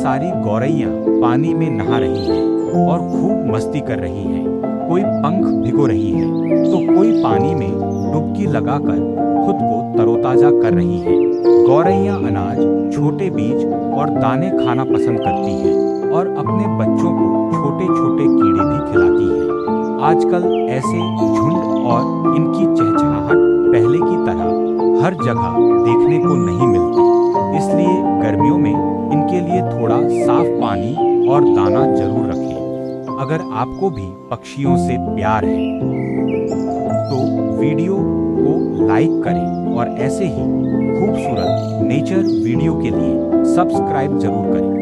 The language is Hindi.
सारी गौरैया पानी में नहा रही हैं और खूब मस्ती कर रही हैं। कोई पंख भिगो रही है तो कोई पानी में डुबकी लगाकर खुद को तरोताजा कर रही है। गौरैया अनाज, छोटे बीज और दाने खाना पसंद करती है और अपने बच्चों को छोटे छोटे कीड़े भी खिलाती है। आजकल ऐसे झुंड और इनकी चहचहाहट पहले की तरह हर जगह देखने को नहीं मिलती, इसलिए गर्मियों में इनके लिए थोड़ा साफ पानी और दाना जरूर रखें। अगर आपको भी पक्षियों से प्यार है तो वीडियो को लाइक करें और ऐसे ही खूबसूरत नेचर वीडियो के लिए सब्सक्राइब जरूर करें।